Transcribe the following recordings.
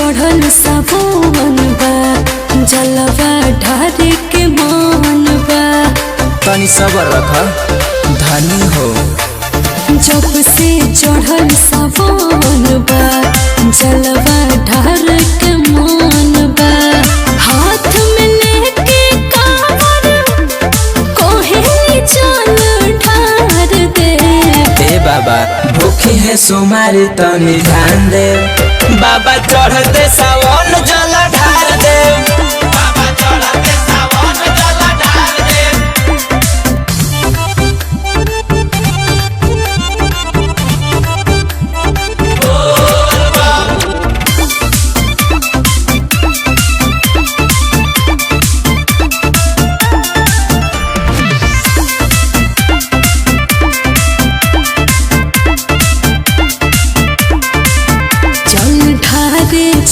चढ़ल सावन बा, जलवा ढारे के मान बा। तनी सबर रख धनी हो। जब से चढ़ल सावन बा, जलवा ढारे के मान बा। हाथ में लेके कांवर कोहे चल ढार दे। ए बाबा भूखी है सुमारी तनी ध्यान दे। बाबा चढ़ते सावन जल ढार दे। बाबा चढ़ते सावन जल ढार दे।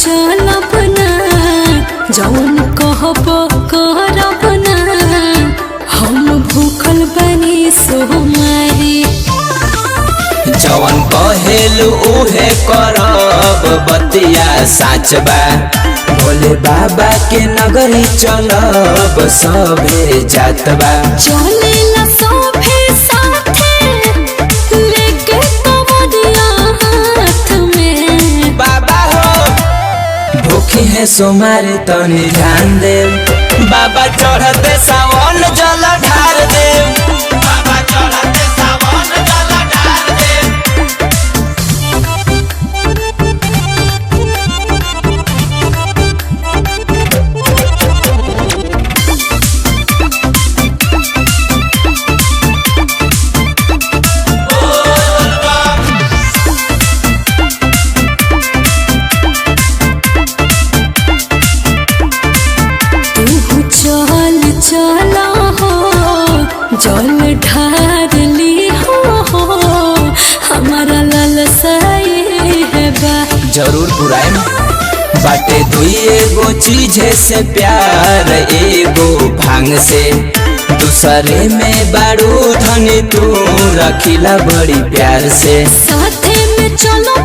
चलब ना जौन कहब करब ना, हम भूखल बनी सोमारी। जवन कहेलु उहे करब बतिया साच बा। भोले बाबा के नगरी चलब सबे जात बा। चलेला सभे साथे लेके कवरिया हाथ में। बाबा हो भूखी है सोमारी तनी ध्यान दे। बाबा चढ़ते सावन जल ढार दे। बाबा चढ़ते सावन जल ढार दे। चला हो जल ढार ली हो, हमारा लालसा है बा। जरूर पुराएम बाटे दुई एगो चीज से प्यार, एगो भांग से दूसरे में बारू धनी तू रखिला बड़ी प्यार से। साथे में चलो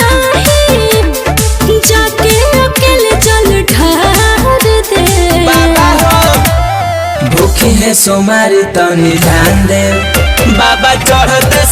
नहीं जाके अकेले जल ढार दे। बाबा हो भूखी है सोमारी तनी ध्यान दे। बाबा चढ़ते